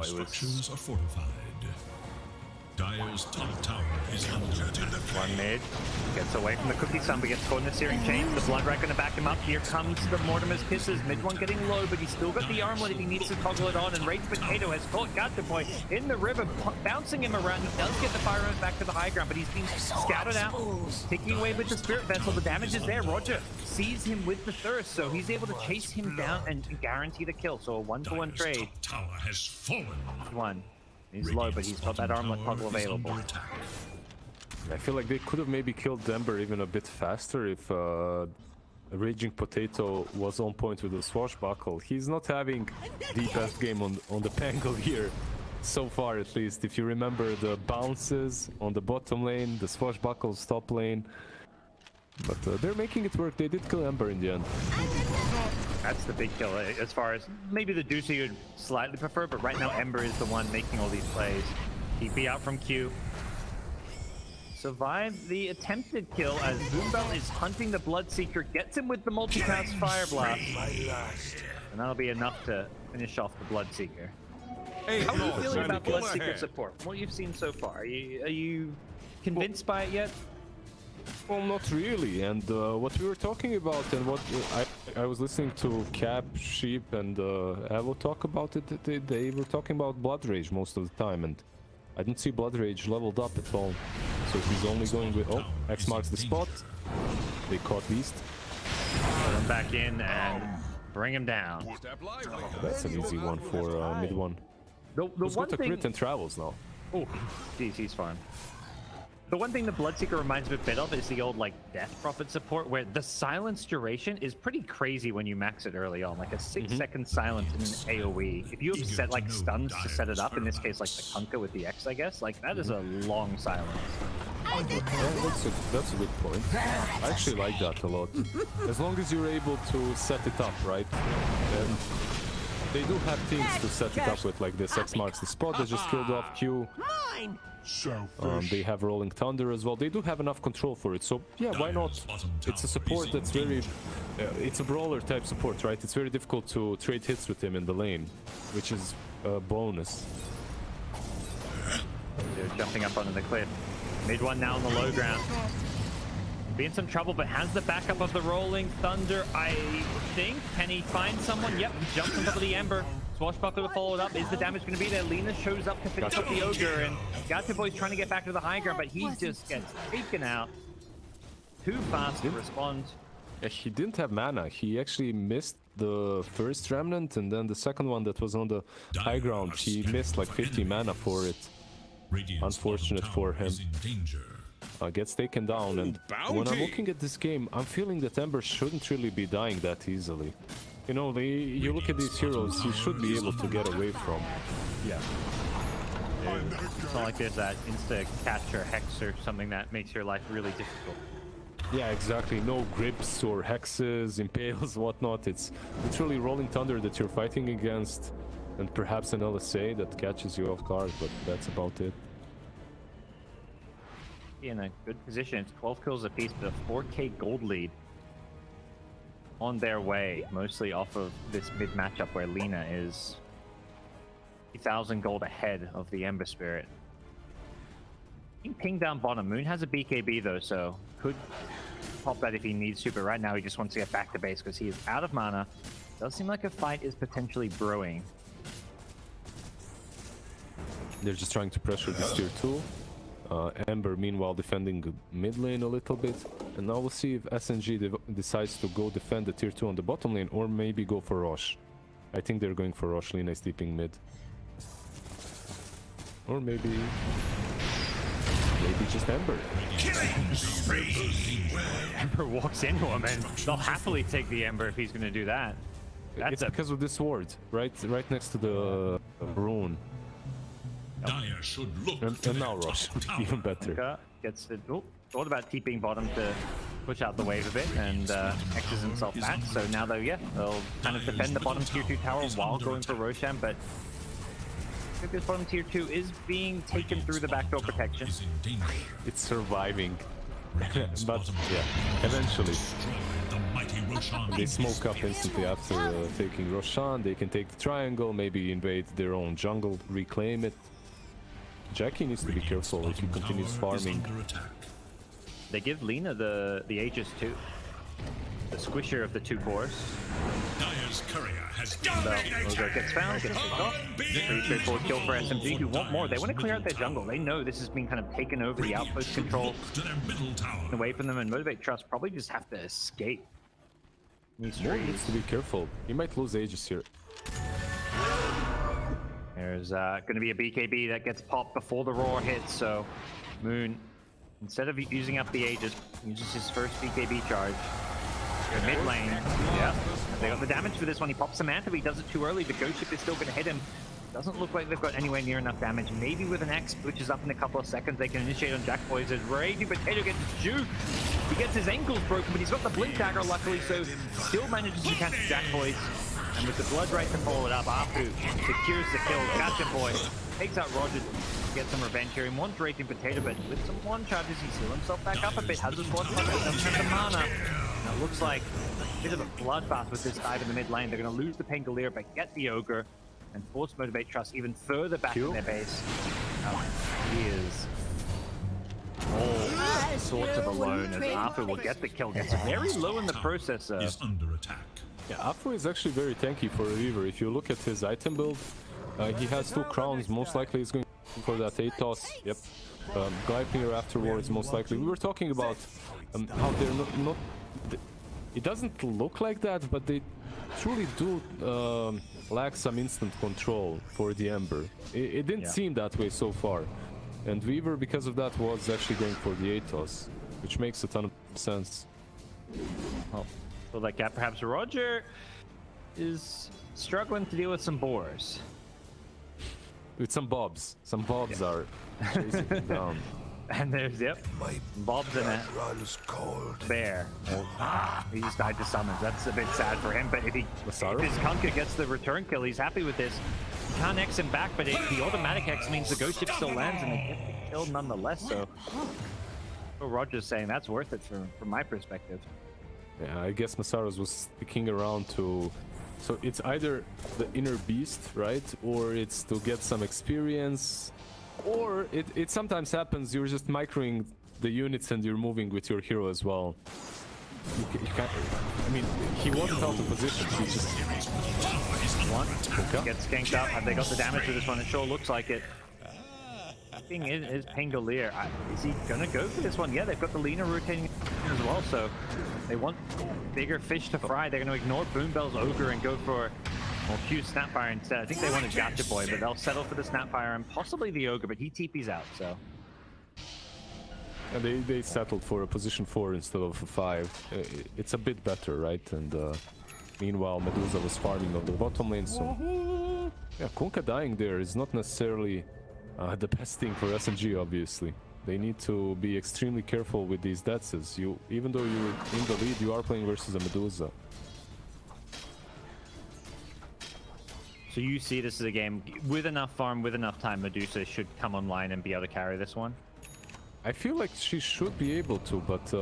Structures are fortified. Dire's top tower is under attack. One mid, gets away from the Cookie Sun, but gets caught in the Searing Chain. The Blood Rat gonna back him up. Here comes the Mortimer's Kisses. Mid one getting low, but he's still got the armlet if he needs to toggle it on. And Rage Potato has caught Gotcha Boy in the river, bouncing him around. He does get the Fire Rose back to the high ground, but he's being scouted out, ticking away with the Spirit Vessel. The damage is there. Roger sees him with the Thirst, so he's able to chase him down and guarantee the kill. So a 1-for-1 trade. Dire's top tower has fallen. One. He's low, but he's got that armlet toggle available. I feel like they could have maybe killed Ember even a bit faster if Raging Potato was on point with the Swashbuckle. He's not having the best game on the Pangle here, so far at least. If you remember the bounces on the bottom lane, the Swashbuckles top lane. But they're making it work. They did kill Ember in the end. That's the big kill, as far as maybe the Deucey would slightly prefer, but right now Ember is the one making all these plays. TP out from Q. Survived the attempted kill as Boombell is hunting the Bloodseeker, gets him with the multi-pass Fire Blast. And that'll be enough to finish off the Bloodseeker. How are you feeling about Bloodseeker support? From what you've seen so far, are you convinced by it yet? Well, not really. And what we were talking about, and what I was listening to Cap, Sheep, and Evo talk about it. They were talking about Blood Rage most of the time, and I didn't see Blood Rage leveled up at all. So he's only going with X marks the spot. They caught Beast. Put him back in and bring him down. That's an easy one for mid one. The Who's one got a thing. crit and travels now. Oh, geez, he's fine. The one thing the Bloodseeker reminds me a bit of is the old like Death Prophet support, where the silence duration is pretty crazy when you max it early on, like a 6-second silence in an AoE. If you have set like stuns to set it up, in this case like the Kunkka with the X, I guess, like that is a long silence. Yeah, that's a good point. I actually like that a lot. As long as you're able to set it up, right? And they do have things to set it up with, like this X marks the spot that just killed off Q. They have Rolling Thunder as well. They do have enough control for it, so yeah, why not? It's a support that's very... it's a brawler type support, right? It's very difficult to trade hits with him in the lane, which is a bonus. They're jumping up onto the cliff. Mid one now on the low ground. Be in some trouble, but has the backup of the Rolling Thunder, I think. Can he find someone? Yep, he jumps on top of the Ember. Swashbuckler to follow it up. Is the damage going to be there? Lina shows up to finish up the Ogre, and Gotcha Boy's trying to get back to the high ground, but he just gets taken out. Too fast to respond. Yeah, he didn't have mana. He actually missed the first Remnant, and then the second one that was on the high ground, he missed like 50 mana for it. Unfortunate for him. Gets taken down, and when I'm looking at this game, I'm feeling that Ember shouldn't really be dying that easily. You know, you look at these heroes, you should be able to get away from. Yeah. It's not like there's that insta-catch or hex or something that makes your life really difficult. Yeah, exactly. No grips or hexes, impales, whatnot. It's literally Rolling Thunder that you're fighting against, and perhaps an LSA that catches you off guard, but that's about it. In a good position. It's 12 kills apiece, but a 4k gold lead on their way, mostly off of this mid matchup where Lina is 3,000 gold ahead of the Ember Spirit. Being pinged down bottom. Moon has a BKB though, so could pop that if he needs to, but right now he just wants to get back to base because he is out of mana. Does seem like a fight is potentially brewing. They're just trying to pressure this tier 2. Ember meanwhile defending mid lane a little bit, and now we'll see if SNG decides to go defend the tier 2 on the bottom lane, or maybe go for Rosh. I think they're going for Rosh. Lina is deeping mid, or maybe just Ember. Ember walks into him, and they'll happily take the Ember if he's going to do that. It's because of this ward, right next to the rune. Dire should look and now Rosh, even better. Gets the thought about keeping bottom to push out the wave a bit, and X's himself back. So now though, yeah, they'll kind of defend the bottom tier 2 tower while going for Roshan, but I think this bottom tier 2 is being taken through the backdoor protection. It's surviving. But yeah, eventually. And they smoke up instantly after taking Roshan. They can take the triangle, maybe invade their own jungle, reclaim it. Jackie needs to be careful if he continues farming. They give Lina the Aegis too. The squisher of the two cores. Dire's courier has Ogo gets found, gets picked off. Pretty straightforward kill for SMG, who want more. They want to clear out their jungle. They know this has been kind of taken over, the outpost control away from them, and Motivate.Trust probably just have to escape. Moore needs to be careful. He might lose Aegis here. There's going to be a BKB that gets popped before the roar hits, so Moon, instead of using up the Aegis, uses his first BKB charge. Mid lane, yeah. They got the damage for this one. He pops Samantha, but he does it too early. The ghost ship is still going to hit him. Doesn't look like they've got anywhere near enough damage. Maybe with an X, which is up in a couple of seconds, they can initiate on Jack Boys as Raging Potato gets juked. He gets his ankles broken, but he's got the blink dagger luckily, so still manages to catch Jack Boys. And with the blood right to follow it up, Apu secures the kill. Gotcha Boy takes out Roger to get some revenge here. He wants Raging Potato, but with some one charges, he's healed himself back up a bit. Has his one punch, doesn't have the mana. Now it looks like a bit of a bloodbath with this dive in the mid lane. They're going to lose the Pangolier, but get the Ogre and force Motivate.Trust even further back in their base. He is all sorts of alone as Apu will get the kill. Gets very low in the process. Is under attack. Yeah, Apu is actually very tanky for a Reaver. If you look at his item build, he has 2 crowns. Most likely he's going for that Atos. Yep. Glypinger afterwards, most likely. We were talking about how they're not it doesn't look like that, but they truly do lack some instant control for the Ember. It didn't seem that way so far. And Weaver, because of that, was actually going for the Atos, which makes a ton of sense. Well, so like that, perhaps Roger is struggling to deal with some boars. With some bobs. Some bobs are chasing him down. And there's, Bob's in a bear. He just died to summons. That's a bit sad for him, but if his Kunkka gets the return kill, he's happy with this. You can't X him back, but the automatic X means the ghost ship still lands and they get the kill nonetheless, so Roger's saying that's worth it from my perspective. Yeah, I guess Masaros was sticking around to... So it's either the inner beast, right? Or it's to get some experience. Or it sometimes happens, you're just microing the units and you're moving with your hero as well. You can't, I mean, he wasn't out of position, he just... Gets skanked up. Have they got the damage for this one? It sure looks like it. Thing is Pangolier. Is he gonna go for this one? Yeah, they've got the Lina rotating as well, so they want bigger fish to fry. They're gonna ignore Boombell's Ogre and go for Q Snapfire instead. I think they wanted Gotcha Boy, but they'll settle for the Snapfire and possibly the Ogre, but he TP's out, so. And they settled for a position 4 instead of a 5. It's a bit better, right? And meanwhile, Medusa was farming on the bottom lane, so... Yeah, Kunkka dying there is not necessarily the best thing for SMG, obviously. They need to be extremely careful with these deaths. Even though you're in the lead, you are playing versus a Medusa. So you see this as a game with enough farm, with enough time, Medusa should come online and be able to carry this one? I feel like she should be able to, but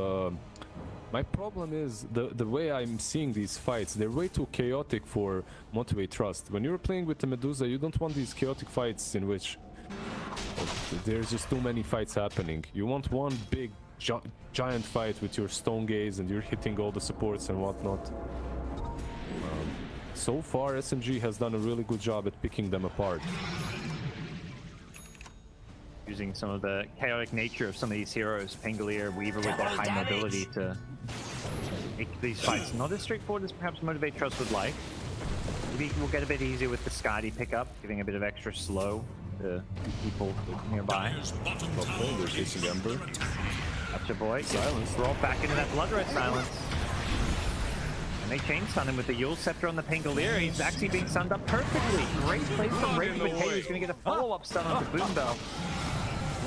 my problem is the way I'm seeing these fights. They're way too chaotic for Motivate.Trust. When you're playing with the Medusa, you don't want these chaotic fights in which there's just too many fights happening. You want one big giant fight with your Stone Gaze and you're hitting all the supports and whatnot. So far, SMG has done a really good job at picking them apart. Using some of the chaotic nature of some of these heroes, Pangolier, Weaver with their high mobility to make these fights not as straightforward as perhaps Motivate.Trust would like. Maybe we'll get a bit easier with the Scotty pickup, giving a bit of extra slow to people nearby. Okay, they're chasing Ember. Gotcha Boy. Silence. Roll back into that Blood Red Silence. And they chain stun him with the Yule Scepter on the Pangolier. He's actually being stunned up perfectly. Great play from Raging Potato. He's going to get a follow-up stun on the Boombell.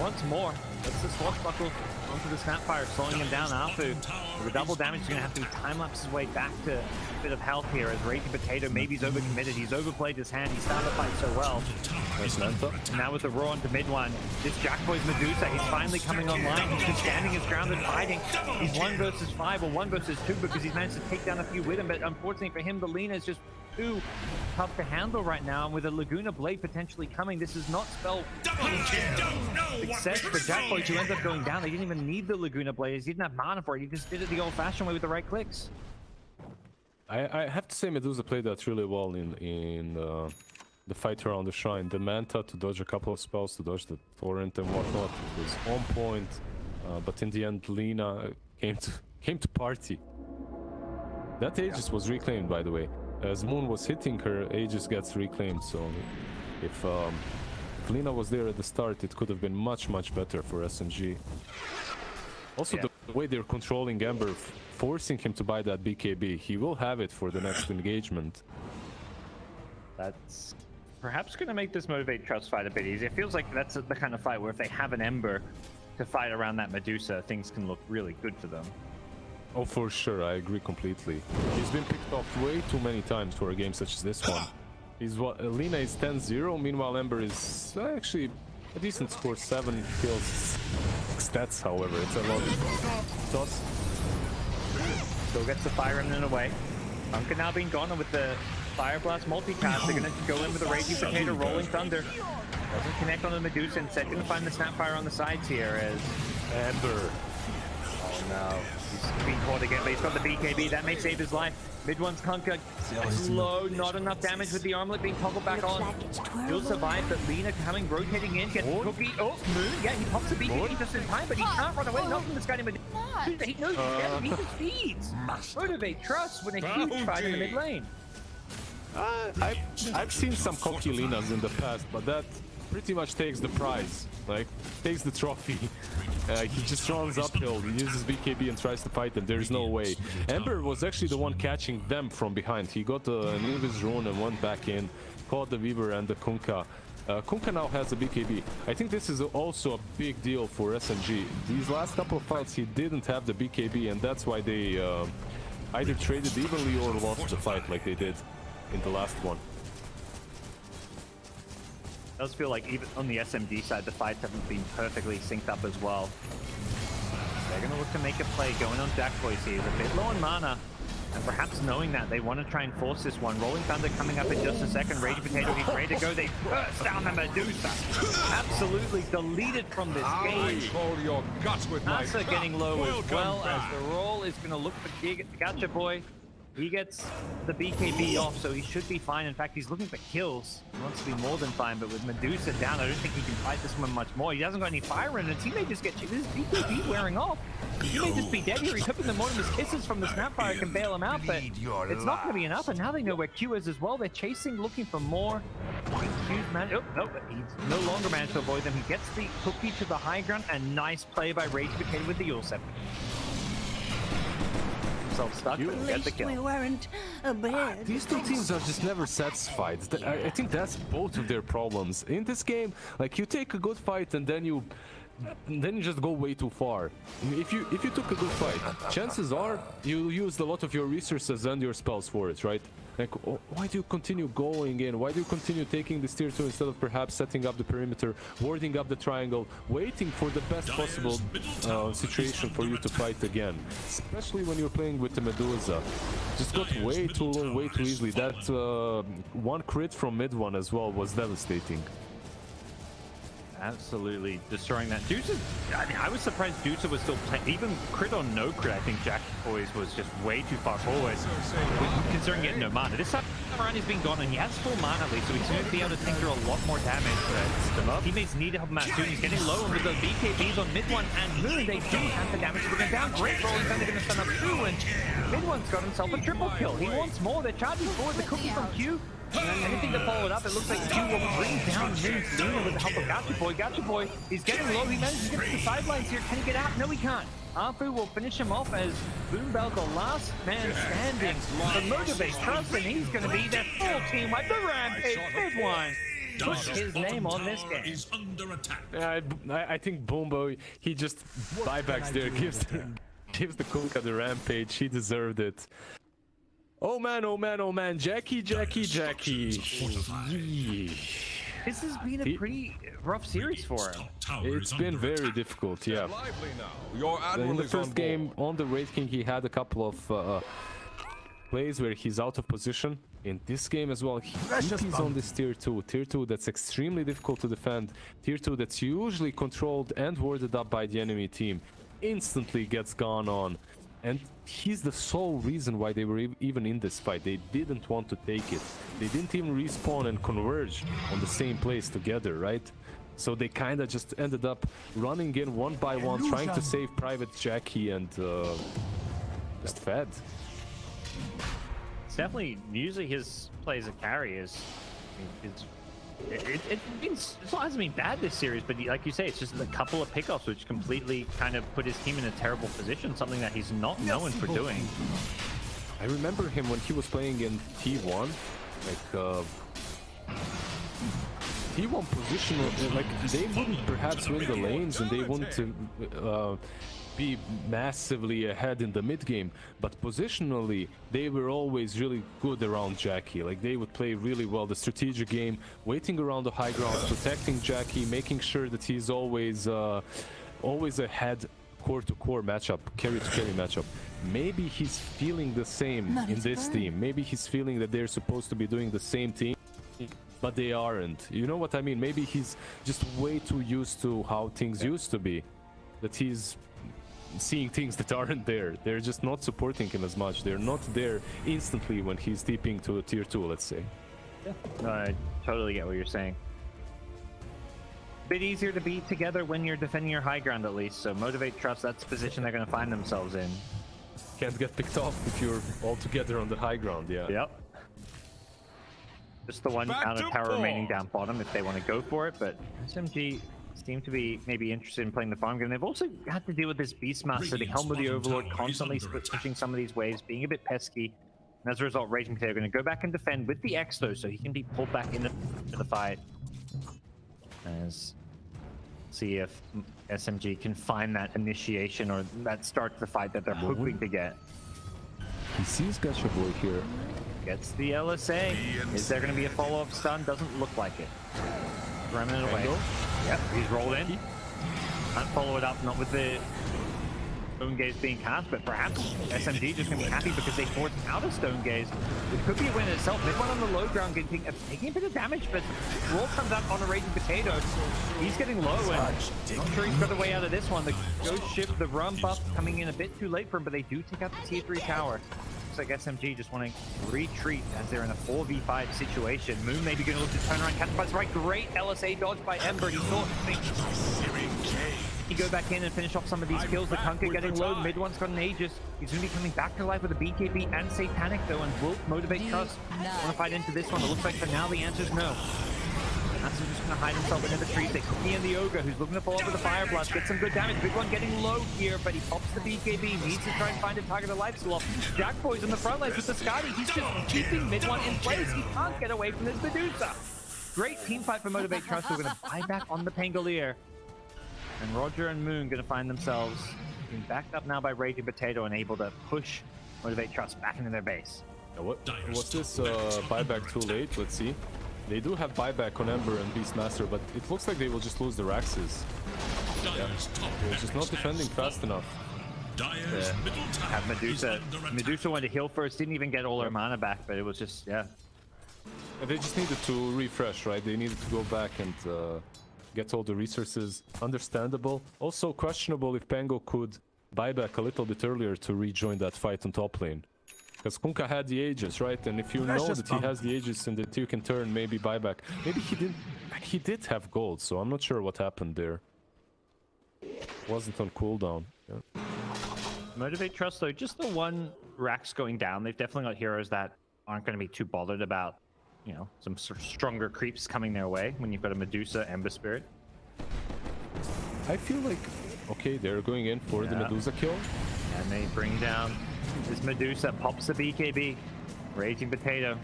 Once more, that's the swashbuckle onto the Snapfire, slowing him down. Afu, with the double damage, he's going to have to time-lapse his way back to a bit of health here as Raging Potato, maybe he's overcommitted. He's overplayed his hand. He started the fight so well. Nice Manta. And now with the Raw onto mid one, this Jackboy's Medusa, he's finally coming online. He's just standing his ground and fighting. He's 1 versus 5 or 1 versus 2 because he's managed to take down a few with him, but unfortunately for him, the Lina is just too tough to handle right now, and with a Laguna Blade potentially coming, this is not spell success for Jackboy, who ends up going down. They didn't even need the Laguna Blade. He didn't have mana for it. He just did it the old-fashioned way with the right clicks. I have to say Medusa played that really well in the fight around the shrine. The Manta to dodge a couple of spells, to dodge the Torrent and whatnot. It was on point, but in the end, Lina came to party. That Aegis was reclaimed, by the way. As Moon was hitting her, Aegis gets reclaimed, so if Lina was there at the start, it could have been much better for SNG. Also, the way they're controlling Ember, forcing him to buy that BKB, he will have it for the next engagement. That's perhaps going to make this Motivate.Trust fight a bit easier. It feels like that's the kind of fight where if they have an Ember to fight around that Medusa, things can look really good for them. Oh, for sure, I agree completely. He's been picked off way too many times for a game such as this one. Lina is 10-0, meanwhile Ember is actually a decent score, 7 kills. Stats, however, it's a lot of toss. Still gets the Fire Remnant away. Bunker now being gone, and with the Fire Blast multicast, they're going to go in with the Raging Potato, Rolling Thunder. Doesn't connect on the Medusa, instead going to find the Snapfire on the sides here as Ember. Oh no, he's being caught again, but he's got the BKB. That may save his life. Mid one's Conquer. Low, not enough damage with the armlet being toggled back on. He'll survive, but Lina coming, rotating in, gets the cookie. Oh, Moon, yeah, he pops the BKB just in time, but he can't run away. Not from this guy named Medusa. He knows he's dead, he just feeds. Motivate.Trust win a huge fight in the mid lane. I've seen some cocky Linas in the past, but that pretty much takes the prize, like takes the trophy. He just runs uphill, he uses BKB and tries to fight them. There's no way. Ember was actually the one catching them from behind. He got an Invis rune and went back in, caught the Weaver and the Kunkka. Kunkka now has a BKB. I think this is also a big deal for SNG. These last couple of fights he didn't have the BKB, and that's why they either traded evenly or lost the fight like they did in the last one. It does feel like even on the SMG side, the fights haven't been perfectly synced up as well. They're going to look to make a play going on Jackboy here. He's a bit low on mana, and perhaps knowing that, they want to try and force this one. Rolling Thunder coming up in just a second. Raging Potato, he's ready to go. They burst down the Medusa. Absolutely deleted from this game. Your guts with Nasa getting low as well, as the roll is going to look for Gacha Boy. He gets the BKB off, so he should be fine. In fact, he's looking for kills. He wants to be more than fine, but with Medusa down, I don't think he can fight this one much more. He hasn't got any fire remnants. He may just get his BKB wearing off. He may just be dead here. He's hoping the Mortimer's Kisses from the Snapfire can bail him out, but it's not going to be enough. And now they know where Q is as well. They're chasing, looking for more. Q's he's no longer managed to avoid them. He gets the cookie to the high ground, and nice play by Raging Potato with the Yule Scepter. Stuck, but get the kill. We weren't a bit. These two teams are just never satisfied. I think that's both of their problems. In this game, like, you take a good fight and then you just go way too far. If you took a good fight, chances are you used a lot of your resources and your spells for it, right? Like, why do you continue going in? Why do you continue taking this tier 2 instead of perhaps setting up the perimeter, warding up the triangle, waiting for the best possible situation for you to fight again? Especially when you're playing with the Medusa. Just got way too low, way too easily. That one crit from mid one as well was devastating. Absolutely destroying that. I was surprised Dusa was still playing. Even crit or no crit, I think Jackboy's was just way too far forward, considering he had no mana. This time around he's been gone, and he has full mana at least, so he's going to be able to tinker a lot more damage. Teammates need to help him out soon. He's getting low, and with the BKBs on mid one and Moon, they do have the damage to bring him down. Great Rolling Thunder going to stun up too, and mid one's got himself a triple kill. He wants more. They're charging forward. The cookie from Q. Anything to follow it up, it looks like Q will bring down Moon's Luna with the help of Gacha Boy. Gacha Boy, he's getting low. He manages to get to the sidelines here. Can he get out? No, he can't. Afu will finish him off as Boombell, the last man standing. The Motivate.Trust, and he's going to be their full team with the Rampage mid one. puts Dire's his bottom name on this tower game. is under attack. I think Boombo, he just buybacks there, gives the Kunkka the rampage. He deserved it. Oh man, oh man, oh man. Jackie. This has been a pretty rough series for him. It's been very difficult, yeah. Lively now. Your In admiral the is on first game board. on the Raid King, he had a couple of plays where he's out of position. In this game as well, he's on this tier 2 that's extremely difficult to defend. Tier 2 that's usually controlled and warded up by the enemy team. Instantly gets gone on. And he's the sole reason why they were even in this fight. They didn't want to take it. They didn't even respawn and converge on the same place together, right? So they kind of just ended up running in one by one, trying to save Private Jackie, and just fed. It's definitely usually his play as a carry is. It hasn't been bad this series, but like you say, it's just a couple of pickoffs which completely kind of put his team in a terrible position, something that he's not known for doing. I remember him when he was playing in T1, like T1 positional, like they wouldn't perhaps win the lanes and they wouldn't be massively ahead in the mid game, but positionally they were always really good around Jackie. Like they would play really well the strategic game, waiting around the high ground, protecting Jackie, making sure that he's always ahead core to core matchup, carry to carry matchup. Maybe he's feeling the same in this team. Maybe he's feeling that they're supposed to be doing the same thing, but they aren't. You know what I mean? Maybe he's just way too used to how things used to be, that he's seeing things that aren't there. They're just not supporting him as much. They're not there instantly when he's TPing to a tier 2, let's say. Yeah, no, I totally get what you're saying. Bit easier to be together when you're defending your high ground, at least. So Motivate.Trust, that's the position they're going to find themselves in. Can't get picked off if you're all together on the high ground, yeah. Yep. Just the one out of tower remaining down bottom if they want to go for it, but SMG seem to be maybe interested in playing the farm game. They've also had to deal with this Beastmaster, the Helm of the Overlord, constantly pushing some of these waves, being a bit pesky. And as a result, Raging Potato are going to go back and defend with the X though, so he can be pulled back into the fight. As see if SMG can find that initiation or that start to the fight that they're hoping to get. He sees Gacha Boy here. Gets the LSA. Is there going to be a follow-up stun? Doesn't look like it. Remnant away. Yep, he's rolled in. Can't follow it up, not with the Stone Gaze being cast, but perhaps SMG just going to be happy because they forced out a Stone Gaze. It could be a win itself. Mid one on the low ground taking a bit of damage, but Roll comes out on a Raging Potato. He's getting low and not sure he's got a way out of this one. The Ghost Ship, the run buff coming in a bit too late for him, but they do take out the T3 tower. Looks like SMG just want to retreat as they're in a 4v5 situation. Moon maybe going to look to turn around, catch by the right. Great LSA dodge by Ember. He thought he go back in and finish off some of these kills. The Kunkka getting low. Mid one's got an Aegis. He's going to be coming back to life with a BKB and Satanic though, and will Motivate.Trust want to fight into this one? It looks like for now the answer is no. That's just going to hide himself into the trees. They cookie in the Ogre, who's looking to follow up with the Fire Blast, get some good damage. Big one getting low here, but he pops the BKB, needs to try and find a target of life swap. Jack Boy's on the front lines with the Scotty. He's just keeping mid one in place. He can't get away from this Medusa. Great team fight for Motivate.Trust. We're going to buy back on the Pangolier. And Roger and Moon going to find themselves being backed up now by Raging Potato and able to push Motivate.Trust back into their base. Was this buyback too late? Let's see. They do have buyback on Ember and Beastmaster, but it looks like they will just lose the Raxes. Yeah. They're just not defending fast enough. Have Medusa. Medusa wanted to heal first, didn't even get all her mana back, but it was just, yeah. And they just needed to refresh, right? They needed to go back and get all the resources. Understandable. Also questionable if Pango could buy back a little bit earlier to rejoin that fight on top lane. Because Kunkka had the Aegis, right? And if you know that he has the Aegis and that you can turn, maybe buyback. Maybe he didn't. He did have gold, so I'm not sure what happened there. Wasn't on cooldown. Yeah. Motivate.Trust though, just the one Rax going down. They've definitely got heroes that aren't going to be too bothered about, you know, some sort of stronger creeps coming their way when you've got a Medusa, Ember Spirit. I feel like, okay, they're going in for the Medusa kill. And they bring down this Medusa, pops the BKB. Raging Potato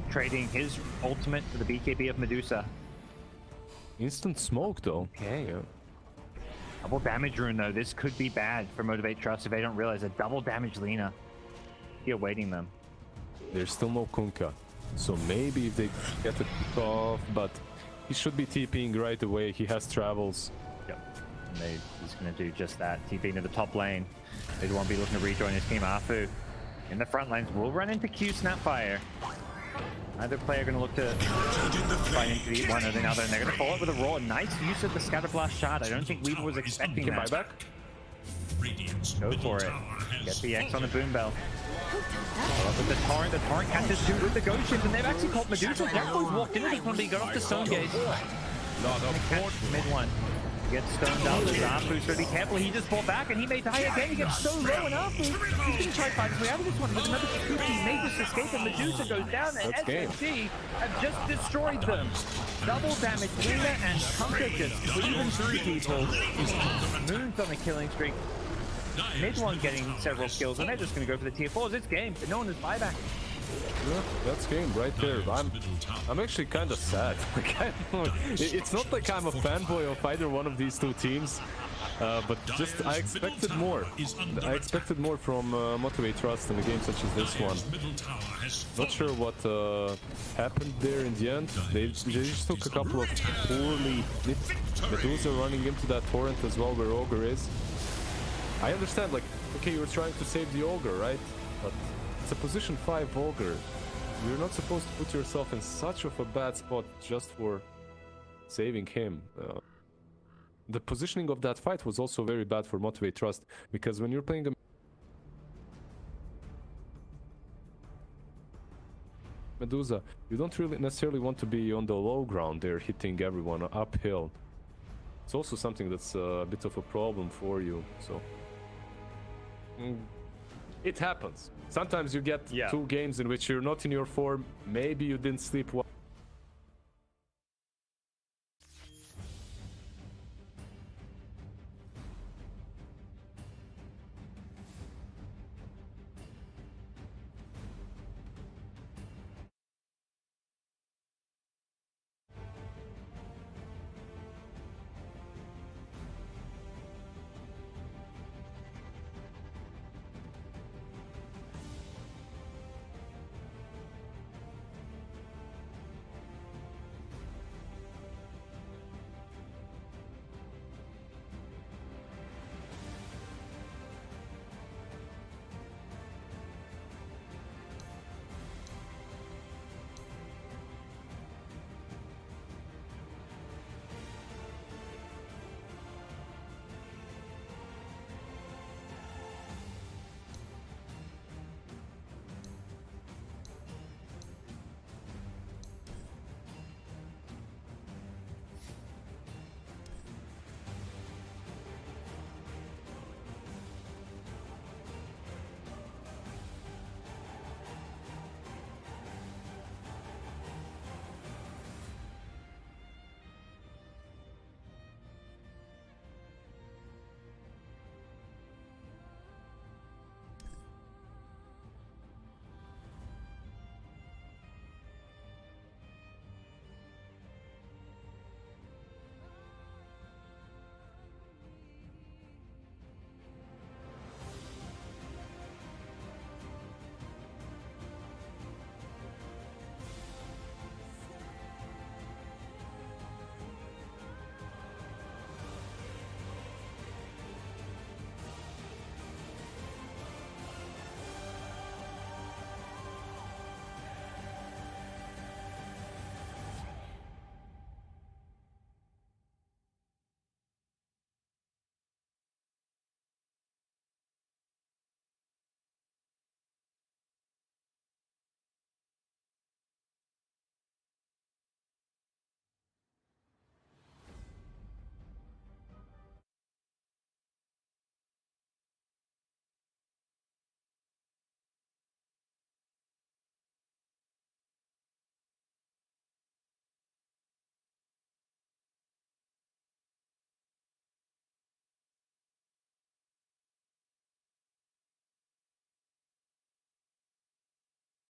trading his ultimate for the BKB of Medusa. Instant smoke though. Okay. Yeah. Double damage rune though. This could be bad for Motivate.Trust if they don't realize a double damage Lina. You're waiting them. There's still no Kunkka. So maybe if they get the pick off, but he should be TPing right away. He has travels. Yep. And he's going to do just that. TPing to the top lane. They won't be looking to rejoin his team. Afu in the front lanes will run into Q Snapfire. Either player going to look to find into one or the other, and they're going to follow it with a roar. Nice use of the Scatter Blast shot. I don't think Weaver was expecting that. Buyback. Go for it. Get the X on the boom bell. With the torrent catches two with the ghost shift, and they've actually caught Medusa. Jackboy's walked into this one, but he got off the stone gate. Mid one. Gets stoned up. Afu's going to be careful. He just fought back, and he may die again. He gets so low, and Afu, he's going to try to fight his way out of this one. With another Kikuchi, he may just escape, and Medusa goes down, and SSG have just destroyed them. Double damage. Lina and Kunkka just cleaving through people. Moon's on the killing streak. Mid one getting several kills, and they're just going to go for the tier 4s. It's game, but no one is buyback. Yeah, that's game right there. I'm actually kind of sad. It's not like I'm a fanboy of either one of these two teams, but just I expected more. I expected more from Motivate.Trust in a game such as this one. Not sure what happened there in the end. They just took a couple of poorly hit. Medusa running into that torrent as well where Ogre is. I understand, like, okay, you're trying to save the Ogre, right? But it's a position 5 Ogre. You're not supposed to put yourself in such of a bad spot just for saving him. The positioning of that fight was also very bad for Motivate.Trust, because when you're playing a Medusa, you don't really necessarily want to be on the low ground there, hitting everyone uphill. It's also something that's a bit of a problem for you, so... It happens. Sometimes you get 2 games in which you're not in your form, maybe you didn't sleep well.